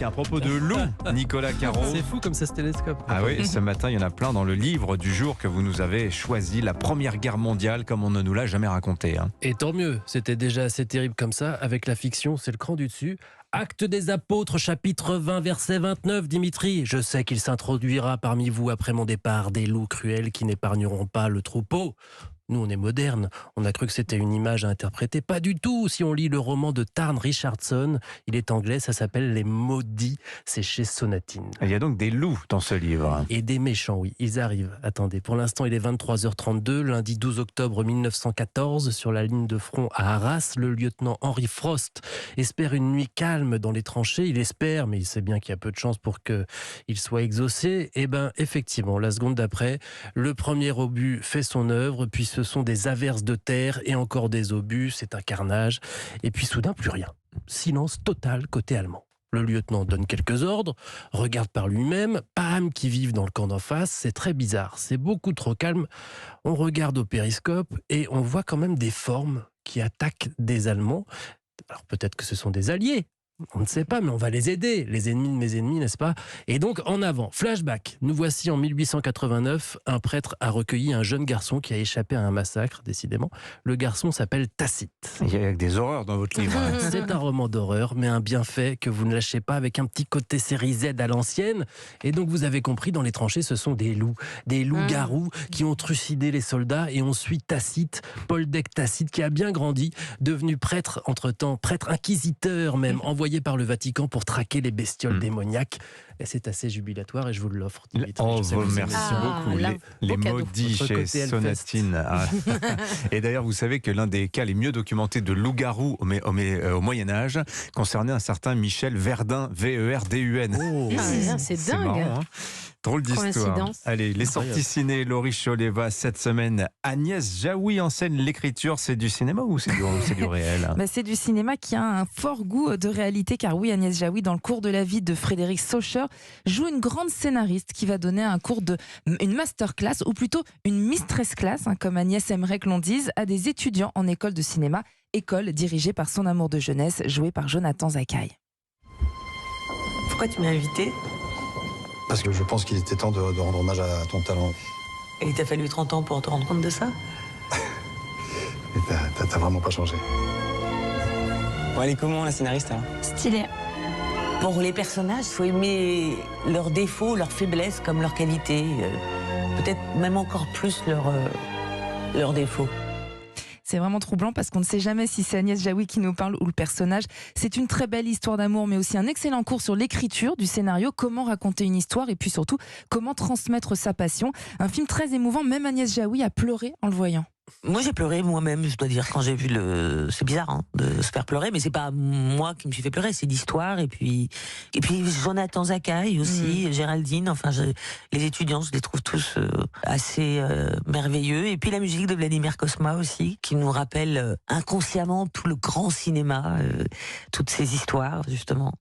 À propos de loup, Nicolas Caro. C'est fou comme ça se télescope. Ah oui, ce matin, il y en a plein dans le livre du jour que vous nous avez choisi, la Première Guerre mondiale, comme on ne nous l'a jamais raconté. Et tant mieux, c'était déjà assez terrible comme ça. Avec la fiction, c'est le cran du dessus. Actes des apôtres, chapitre 20, verset 29, Dimitri. Je sais qu'il s'introduira parmi vous après mon départ des loups cruels qui n'épargneront pas le troupeau. Nous, on est modernes. On a cru que c'était une image à interpréter. Pas du tout. Si on lit le roman de Tarn Richardson, il est anglais, ça s'appelle Les Maudits. C'est chez Sonatine. Il y a donc des loups dans ce livre. Et des méchants, oui. Ils arrivent. Attendez, pour l'instant, il est 23h32, lundi 12 octobre 1914. Sur la ligne de front à Arras, le lieutenant Henry Frost espère une nuit calme dans les tranchées. Il espère, mais il sait bien qu'il y a peu de chances pour qu'il soit exaucé. Et bien, effectivement, la seconde d'après, le premier obus fait son œuvre, puis ce sont des averses de terre et encore des obus, c'est un carnage. Et puis soudain, plus rien. Silence total côté allemand. Le lieutenant donne quelques ordres, regarde par lui-même, pas âme qui vivent dans le camp d'en face, c'est très bizarre, c'est beaucoup trop calme. On regarde au périscope et on voit quand même des formes qui attaquent des Allemands. Alors peut-être que ce sont des alliés. On ne sait pas, mais on va les aider, les ennemis de mes ennemis, n'est-ce pas? Et donc, en avant, flashback. Nous voici en 1889, un prêtre a recueilli un jeune garçon qui a échappé à un massacre, décidément. Le garçon s'appelle Tacite. Il y a des horreurs dans votre livre. C'est un roman d'horreur, mais un bienfait que vous ne lâchez pas, avec un petit côté série Z à l'ancienne. Et donc, vous avez compris, dans les tranchées, ce sont des loups-garous qui ont trucidé les soldats. Et on suit Tacite, Paul Dec Tacite, qui a bien grandi, devenu prêtre entre-temps, prêtre inquisiteur même, envoyé par le Vatican pour traquer les bestioles démoniaques. Et c'est assez jubilatoire et je vous l'offre. Oh, merci beaucoup. Les Maudits chez Sonatine. Et d'ailleurs, vous savez que l'un des cas les mieux documentés de loup-garou au Moyen-Âge concernait un certain Michel Verdun, V-E-R-D-U-N. Oh. C'est dingue. Marrant, hein. Drôle d'histoire. Allez, les sorties ciné, Laurie Choleva cette semaine. Agnès Jaoui enseigne l'écriture. C'est du cinéma ou c'est du réel? C'est du cinéma qui a un fort goût de réalité, car oui, Agnès Jaoui, dans le cours de la vie de Frédéric Saucher, joue une grande scénariste qui va donner un cours une masterclass, ou plutôt une mistress class, comme Agnès aimerait que l'on dise, à des étudiants en école de cinéma, école dirigée par son amour de jeunesse, joué par Jonathan Zakaï. Pourquoi tu m'as invité ? Parce que je pense qu'il était temps de rendre hommage à ton talent. Et il t'a fallu 30 ans pour te rendre compte de ça ? Mais t'as vraiment pas changé. Bon, elle est comment, la scénariste, alors ? Stylé. Pour les personnages, il faut aimer leurs défauts, leurs faiblesses comme leurs qualités. Peut-être même encore plus leurs défauts. C'est vraiment troublant parce qu'on ne sait jamais si c'est Agnès Jaoui qui nous parle ou le personnage. C'est une très belle histoire d'amour, mais aussi un excellent cours sur l'écriture du scénario, comment raconter une histoire et puis surtout comment transmettre sa passion. Un film très émouvant, même Agnès Jaoui a pleuré en le voyant. Moi, j'ai pleuré moi-même, je dois dire, quand j'ai vu C'est bizarre de se faire pleurer, mais c'est pas moi qui me suis fait pleurer, c'est l'histoire. Et puis Jonathan Zakaï aussi, Géraldine, les étudiants, je les trouve tous assez merveilleux. Et puis la musique de Vladimir Cosma aussi, qui nous rappelle inconsciemment tout le grand cinéma, toutes ces histoires, justement.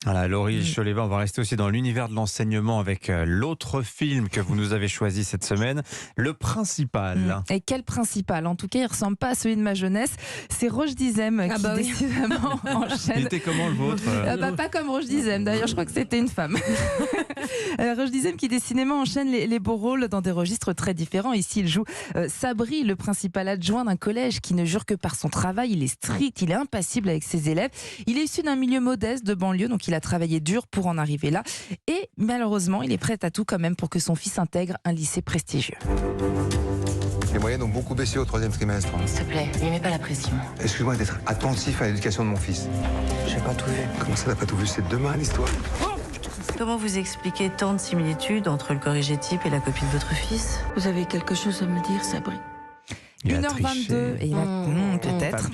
Voilà, Laurie Choleva, on va rester aussi dans l'univers de l'enseignement avec l'autre film que vous nous avez choisi cette semaine, Le Principal. Et quel principal? En tout cas, il ressemble pas à celui de ma jeunesse. C'est Roche Dizem qui décidément enchaîne. Il était comment le vôtre? Pas comme Roche Dizem, d'ailleurs je crois que c'était une femme. Roche Dizem qui décidément enchaîne les beaux rôles dans des registres très différents. Ici, il joue Sabri, le principal adjoint d'un collège qui ne jure que par son travail. Il est strict, il est impassible avec ses élèves. Il est issu d'un milieu modeste de banlieue, donc il a travaillé dur pour en arriver là. Et malheureusement, il est prêt à tout quand même pour que son fils intègre un lycée prestigieux. Les moyennes ont beaucoup baissé au 3e trimestre. S'il te plaît, lui mets pas la pression. Excuse-moi d'être attentif à l'éducation de mon fils. J'ai pas tout vu. Comment ça, t'as pas tout vu? C'est demain l'histoire. Comment vous expliquez tant de similitudes entre le corrigé type et la copie de votre fils? Vous avez quelque chose à me dire, Sabri? 1h22, et peut-être.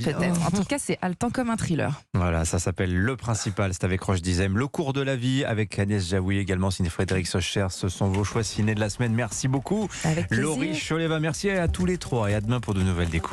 En tout cas, c'est haletant comme un thriller. Voilà, ça s'appelle Le Principal, c'est avec Roche Dizem. Le cours de la vie avec Agnès Jaoui, également signé Frédéric Saucher. Ce sont vos choix ciné de la semaine. Merci beaucoup. Avec plaisir. Laurie Choleva, merci à tous les trois et à demain pour de nouvelles découvertes.